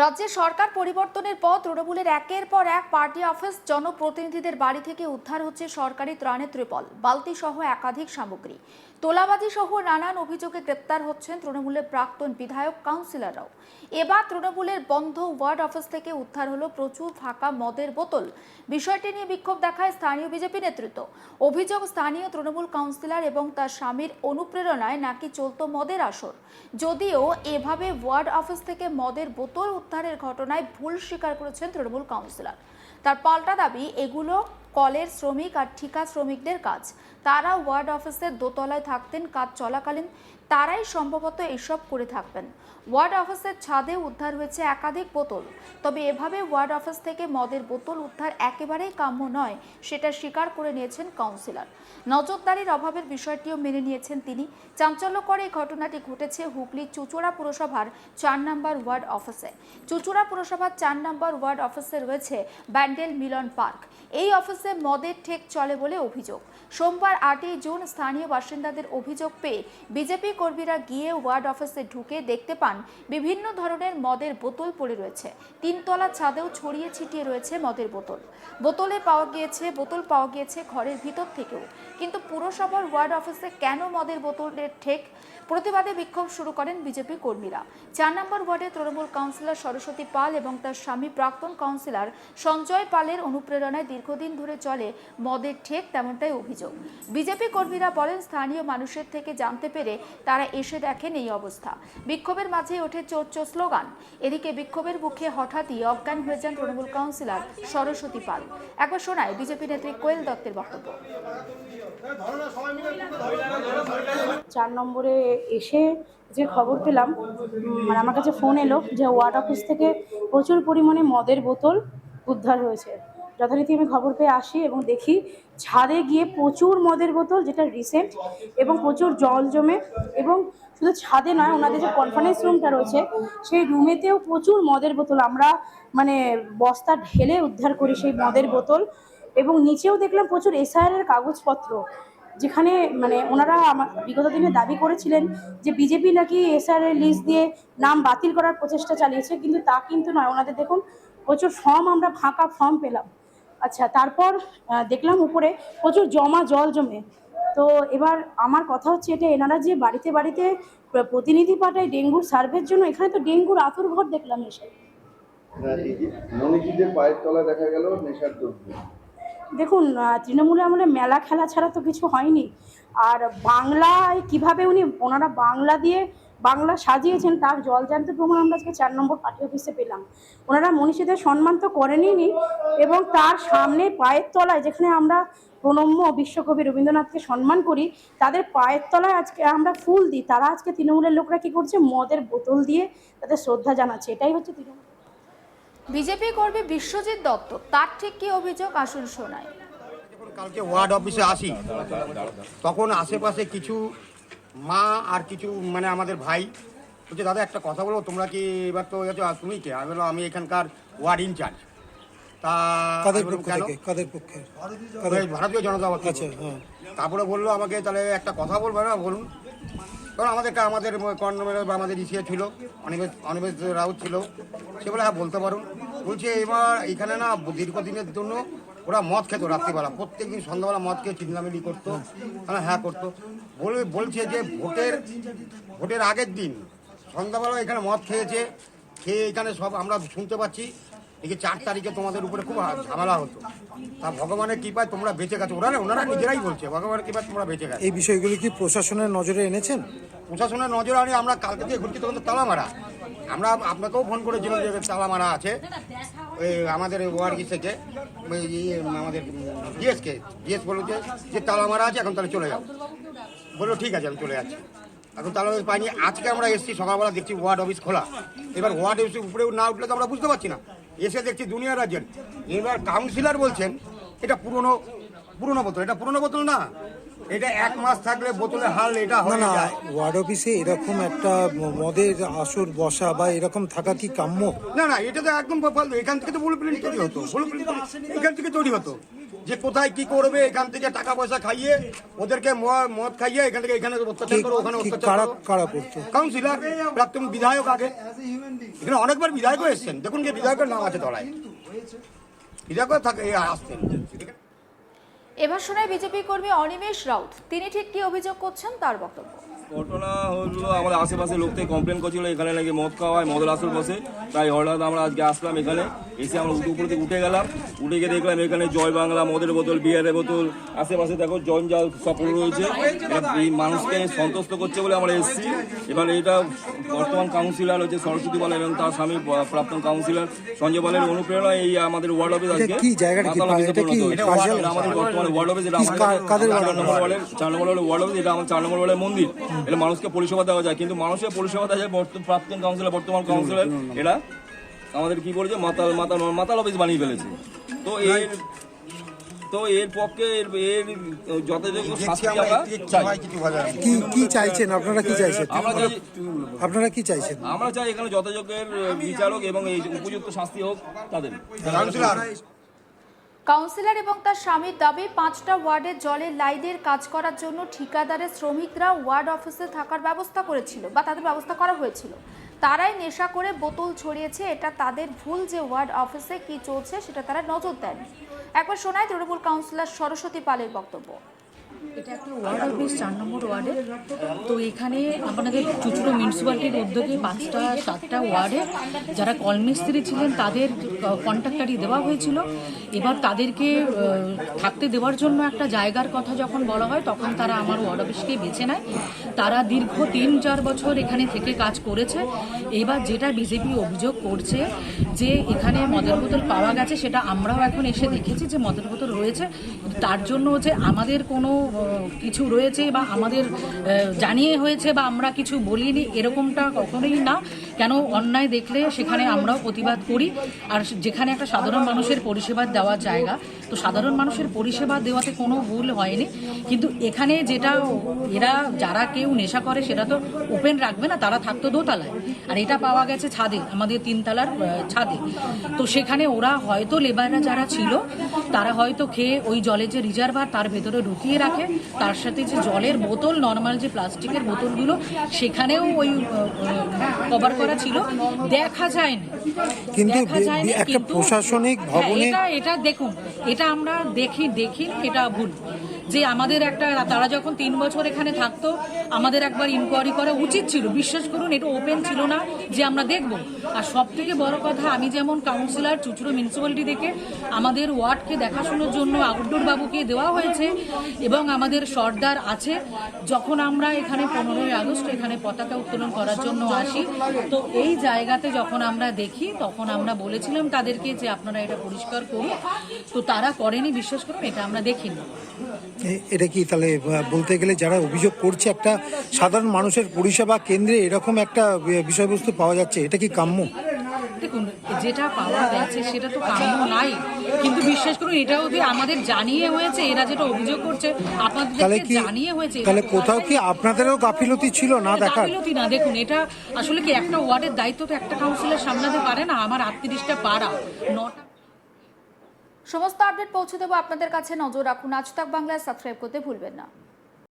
রাজ্যে সরকার পরিবর্তনের পর তৃণমূলের একের পর এক পার্টি অফিস, জনপ্রতিনিধিদের বাড়ি থেকে উদ্ধার হচ্ছে সরকারি ত্রাণের ত্রিপল, বালতি সহ একাধিক সামগ্রী। তোলাবাজি সহ নানান অভিযোগে গ্রেপ্তার হচ্ছেন তৃণমূলের প্রাক্তন বিধায়ক, কাউন্সিলররাও। এবার তৃণমূলের বন্ধ ওয়ার্ড অফিস থেকে উদ্ধার হলো প্রচুর ফাঁকা মদের বোতল। বিষয়টি নিয়ে বিক্ষোভ দেখায় স্থানীয় বিজেপি নেতৃত্ব। অভিযোগ, স্থানীয় তৃণমূল কাউন্সিলর এবং তার স্বামীর অনুপ্রেরণায় নাকি চলত মদের আসর। যদিও এভাবে ওয়ার্ড অফিস থেকে মদের বোতল উদ্ধারের ঘটনায় ভুল স্বীকার করেছেন তৃণমূল কাউন্সিলর। তার পাল্টা দাবি, এগুলো কলের শ্রমিক আর ঠিকা শ্রমিকদের কাজ। তারা ওয়ার্ড অফিসের দোতলায় থাকতেন, কাজ চলাকালীন তারাই সম্ভবত এসব করে থাকবেন। ওয়ার্ড অফিসের ছাদে উদ্ধার হয়েছে একাধিক বোতল। তবে এভাবে ওয়ার্ড অফিস থেকে মদের বোতল উদ্ধার একেবারেই কাম্য নয়, সেটা স্বীকার করে নিয়েছেন কাউন্সিলর। নজরদারির অভাবের বিষয়টিও মেনে নিয়েছেন তিনি। চাঞ্চল্যকর এই ঘটনাটি ঘটেছে হুগলি চুঁচুড়া পুরসভার 4 নম্বর ওয়ার্ড অফিসে। চুঁচুড়া পুরসভার 4 নম্বর ওয়ার্ড অফিসে রয়েছে ব্যান্ডেল মিলন পার্ক। এই অফিসে মদের ঠেক চলে বলে অভিযোগ। সোমবার 8ই জুন স্থানীয় বাসিন্দাদের অভিযোগ পেয়ে বিজেপি কর্মীরা গিয়ে ওয়ার্ড অফিসে ঢুকে দেখতে পান বিভিন্ন ধরনের মদের বোতল পড়ে রয়েছে। 3তলা ছাদেও ছড়িয়ে ছিটিয়ে রয়েছে মদের বোতল। বোতল পাওয়া গিয়েছে ঘরের ভিতর থেকেও। কিন্তু পুরসভার ওয়ার্ড অফিসে কেন মদের বোতলের ঠেক? প্রতিবাদে বিক্ষোভ শুরু করেন বিজেপি কর্মীরা। 4 নম্বর ওয়ার্ডে তৃণমূল কাউন্সিলর সরস্বতী পাল এবং তার স্বামী প্রাক্তন কাউন্সিলর সঞ্জয় পালের অনুপ্রেরণায় দীর্ঘদিন ধরে চলে মদের ঠেক, তেমনটাই অভিযোগ। বিজেপি কর্মীরা বলেন, স্থানীয় মানুষের থেকে জানতে পেরে তারা এসে দেখেন এই অবস্থা। বিক্ষোভের মাঝেই ওঠে চোর চোর স্লোগান। এদিকে বিক্ষোভের মুখে হঠাৎই অজ্ঞান হয়ে যান তৃণমূল কাউন্সিলর সরস্বতী পাল। একবার শোনায় বিজেপি নেত্রী কোয়েল দত্তের বক্তব্য। 4 নম্বরে এসে যে খবর পেলাম, মানে আমার কাছে ফোন এলো যে ওয়ার্ড অফিস থেকে প্রচুর পরিমাণে মদের বোতল উদ্ধার হয়েছে। যথারীতি আমি খবর পেয়ে আসি এবং দেখি ছাদে গিয়ে প্রচুর মদের বোতল, যেটা রিসেন্ট, এবং প্রচুর জল জমে, এবং শুধু ছাদে নয়, ওনাদের যে কনফারেন্স রুমটা রয়েছে সেই রুমেতেও প্রচুর মদের বোতল। আমরা মানে বস্তা ঢেলে উদ্ধার করি সেই মদের বোতল, এবং নিচেও দেখলাম প্রচুর এসআইআর কাগজপত্র, যেখানে মানে ওনারা বিগত দিনে দাবি করেছিলেন যে বিজেপি নাকি এসআইআর লিস্ট দিয়ে নাম বাতিল করার প্রচেষ্টা চালিয়েছে, কিন্তু তা কিন্তু নয়। ওনাদের দেখুন প্রচুর ফর্ম, আমরা ফাঁকা ফর্ম পেলাম। আচ্ছা, তারপর দেখলাম উপরে প্রচুর জল জমে। তো এবার আমার কথা হচ্ছে, এটা এনারা যে বাড়িতে বাড়িতে প্রতিনিধি পাঠায় ডেঙ্গুর সার্ভের জন্য, এখানে তো ডেঙ্গুর আতুর ঘর দেখলাম এসে। মনীষীদের পায়ের তলায় দেখা গেল নেশার দ্রব্য। দেখুন, তৃণমূলে আমলে মেলা খেলা ছাড়া তো কিছু হয়নি। আর বাংলায় কিভাবে ওনারা বাংলা সাজিয়েছেন তার জলজান্ত প্রমাণ আমরা আজকে 4 নম্বর পার্টি অফিসে পেলাম। ওনারা মনীষীদের সম্মান তো করেনই, এবং তার সামনে পায়ের তলায়, যেখানে আমরা প্রণম্য বিশ্বকবি রবীন্দ্রনাথকে সম্মান করি, তাদের পায়ের তলায় আজকে আমরা ফুল দিই। তারা আজকে তৃণমূলের লোকরা কি করছে, মদের বোতল দিয়ে তাদের শ্রদ্ধা জানাচ্ছে। এটাই হচ্ছে তৃণমূল। বিজেপি কর্মী বিশ্বজিৎ দত্ত, তার ঠিক কি অভিযোগ আসুন শোনায়। কালকে ওয়ার্ড অফিসে আসি, তখন আশেপাশে কিছু মা আর কিছু মানে আমাদের ভাই বলছে, দাদা একটা কথা বলবো, তোমরা কি এবার তো তুমি কে? আমি বললাম আমি এখানকার ওয়ার্ড ইনচার্জ। তা ভারতীয় জনতা পার্টি। তারপরে বললো আমাকে, তাহলে একটা কথা বলবো না, বলুন। কারণ আমাদের কর্ণমের বা আমাদের ইসিএ ছিল, অনিমেষ রাউত ছিল, সে বলে হ্যাঁ বলতে পারুন। বলছে এবার এখানে না দীর্ঘদিনের জন্য ওরা মদ খেত রাত্রিবেলা, প্রত্যেকদিন সন্ধ্যাবেলা মদ খেয়ে চিল্লামিল্লি করতো। হ্যাঁ করতো। বলছে যে ভোটের আগের দিন সন্ধ্যাবেলা এখানে মদ খেয়ে এখানে সব আমরা শুনতে পাচ্ছি, দেখি 4 তারিখে তোমাদের উপরে খুব ঝামেলা হতো। তা ভগবানের কৃপায় তোমরা বেঁচে গেছো। ওনারা নিজেরাই বলছে ভগবানের কৃপায় তোমরা বেঁচে গেছো। এই বিষয়গুলি কি প্রশাসনের নজরে এনেছেন? প্রশাসনের নজরে আনি, আমরা কালকে দিয়ে ঘুরছি, তখন তো তালা মারা। আমরা আপনাকেও ফোন করেছিলাম যে তালা মারা আছে, ওই আমাদের ওয়ার্ড থেকে আমাদের জিএস বললো যে তালা মারা আছে, এখন তাহলে চলে যাও। বললো ঠিক আছে, আমি চলে যাচ্ছি। এখন তালা পাইনি। আজকে আমরা এসেছি সকালবেলা, দেখছি ওয়ার্ড অফিস খোলা। এবার ওয়ার্ড অফিস উপরে না উঠলে তো আমরা বুঝতে পারছি না। এসে দেখছি দুনিয়া রাজ্যের। এবার কাউন্সিলর বলছেন এটা পুরনো বোতল। এটা পুরনো বোতল না, এটা 1 মাস থাকলে বোতলে হাল এটা হয় না। ওয়ার্ড অফিসে এরকম একটা মদের আসর বসা বা এরকম থাকা কি কাম্য? না, এটা তো একদম ফালতু। এখান থেকে তো ব্লুপ্রিন্ট তৈরি হতো, এখান থেকে তৈরি হতো। যে কোথায় কি করবে, এখান থেকে টাকা পয়সা খাইয়ে ওদেরকে মদ খাইয়ে এখান থেকে এখানে অত্যাচার করো, ওখানে অত্যাচার কারা করো। কারা করতো? কাউন্সিলর, প্রাক্তন বিধায়ক, আগে এখানে অনেকবার বিধায়কও এসছেন, দেখুন যে বিধায়কের নাম আছে তলায়, বিধায়কও থাকে আসতেন। এবার শোনায় বিজেপি কর্মী অনিমেষ রাউত, তিনি ঠিক কি অভিযোগ করছেন তার বক্তব্য। ঘটনা হলো আমাদের আশেপাশে লোক থেকে কমপ্লেন করছিল এখানে নাকি মদ খাওয়া হয়, মদের আসর বসে। তাই হঠাৎ আমরা আজকে আসলাম এখানে, এসে আমরা উপরে থেকে উঠে গেলাম, উঠে গিয়ে দেখলাম এখানে জয় বাংলা, মদের বোতল, বিয়ারের বোতল, আশেপাশে দেখো জঞ্জাল সব পড়ে রয়েছে। এই মানুষকে সন্তুষ্ট করছে বলে আমরা এসেছি। এবার এটা বর্তমান কাউন্সিলর হচ্ছে সরস্বতী পাল এবং তার স্বামী প্রাক্তন কাউন্সিলর সঞ্জয় পালের অনুপ্রেরণা এই আমাদের ওয়ার্ড অফিস আজকে কি জায়গাটা কি? এটা কি কার্যালয়? এটা আমাদের বর্তমানে ওয়ার্ড অফিস, এটা কাদের ওয়ার্ড? 4 নম্বর ওয়ার্ড অফিস, এটা আমার 4 নম্বর ওয়ার্ডের মন্দির। এটা মানুষকে পরিষেবা দেওয়া যায়, কিন্তু মানুষের পরিষেবা দেওয়া যায় প্রাক্তন কাউন্সিলর বর্তমান কাউন্সিলর এরা আমাদের কি করেছে, মাতাল অফিস বানিয়ে ফেলেছে। তো এর পক্ষে এর যথাযোগ্য শাস্তি আমরা চাই। কি চাইছেন আপনারা? কি চাইছেন আপনারা? কি চাইছেন? আমরা চাই এখানে যথাযোগ্যের বিচারক এবং এই উপযুক্ত শাস্তি হোক তাদের। কাউন্সিলর এবং তার স্বামীর দাবি, 5টা ওয়ার্ডে জলের লাইনের কাজ করার জন্য ঠিকাদারের শ্রমিকরা ওয়ার্ড অফিসে থাকার ব্যবস্থা করেছিল বা তাদের ব্যবস্থা করা হয়েছিল। তারাই নেশা করে বোতল ছড়িয়েছে, এটা তাদের ভুল যে ওয়ার্ড অফিসে কি চলছে সেটা তারা নজর দেন। একবার শোনায় তৃণমূল কাউন্সিলর সরস্বতী পালের বক্তব্য। এটা একটা ওয়ার্ড অফিস, 4 নম্বর ওয়ার্ডে। তো এখানে আমাদের চুচুড়ো মিউনিসিপ্যালিটির উদ্যোগে 5টা 7টা ওয়ার্ডে যারা কলমিস্ত্রি ছিলেন তাদের কন্ট্রাক্টারি দেওয়া হয়েছিল। এবার তাদেরকে থাকতে দেওয়ার জন্য একটা জায়গার কথা যখন বলা হয় তখন তারা আমার ওয়ার্ড অফিসকে বেছে নেয়। তারা দীর্ঘ 3-4 বছর এখানে থেকে কাজ করেছে। এবার যেটা বিজেপি অভিযোগ করছে যে এখানে মদের বোতল পাওয়া গেছে, সেটা আমরাও এখন এসে দেখেছি যে মদের বোতল রয়েছে। তার জন্য যে আমাদের কোনো কিছু রয়েছে বা আমাদের জানিয়ে হয়েছে বা আমরা কিছু বলিনি, এরকমটা কখনোই না। কেন অন্যায় দেখলে সেখানে আমরাও প্রতিবাদ করি। আর যেখানে একটা সাধারণ মানুষের পরিষেবা দেওয়ার জায়গা, তো সাধারণ মানুষের পরিষেবা দেওয়াতে কোনো ভুল হয়নি। কিন্তু এখানে যেটা এরা যারা কেউ নেশা করে সেটা তো ওপেন রাখবে না, তারা থাকতো দোতলায়, আর এটা পাওয়া গেছে ছাদে, আমাদের 3 তলার ছাদে। তো সেখানে ওরা হয়তো লেবাররা যারা ছিল তারা হয়তো খেয়ে ওই জলের যে রিজার্ভার তার ভেতরে ঢুকিয়ে রাখে, তার সাথে যে জলের বোতল, নর্মাল যে প্লাস্টিকের বোতলগুলো সেখানেও ওই কভার করা ছিল, দেখা যায়নি। কিন্তু একটা প্রশাসনিক ভবনে এটা দেখুন, এটা আমরা দেখি এটা ভুল যে আমাদের একটা, তারা যখন 3 বছর এখানে থাকতো আমাদের একবার ইনকোয়ারি করা উচিত ছিল। বিশ্বাস করুন এটা ওপেন ছিল না যে আমরা দেখব। আর সব থেকে বড় কথা, আমি যেমন কাউন্সিলর চুচুড়ো মিউনিসিপ্যালিটি থেকে আমাদের ওয়ার্ডকে দেখাশোনার জন্য আউটডোর বাবুকে দেওয়া হয়েছে এবং আমাদের সর্দার আছে। যখন আমরা এখানে 15ই আগস্ট এখানে পতাকা উত্তোলন করার জন্য আসি, তো এই জায়গাতে যখন আমরা দেখি তখন আমরা বলেছিলাম তাদেরকে যে আপনারা এটা পরিষ্কার করুন, তো তারা করেনি। বিশ্বাস করুন এটা আমরা দেখিনি। এটা কি তাহলে বলতে গেলে যারা অভিযোগ করছে একটা সাধারণ মানুষের পরিষেবা কেন্দ্রে এরকম একটা বিষয়বস্তু পাওয়া যাচ্ছে, এটা কি কাম্য? দেখুন যেটা পাওয়া গেছে সেটা তো কাম্য নাই, কিন্তু বিশ্বাস করুন এটাও যে আমাদের জানিয়ে হয়েছে, এরা যেটা অভিযোগ করছে আপনাদেরকে জানিয়ে হয়েছে। তাহলে কোথাও কি আপনাদেরও গাফিলতি ছিল না দেখার? গাফিলতি না, দেখুন এটা আসলে কি একটা ওয়ার্ডের দায়িত্ব তো একটা কাউন্সিলর সামলাতে পারে না। আমার 38টা পাড়া, 9টা। সমস্ত আপডেট পৌঁছে দেবো আপনাদের কাছে, নজর রাখুন। আজ তাক বাংলায় সাবস্ক্রাইব করতে ভুলবেন না।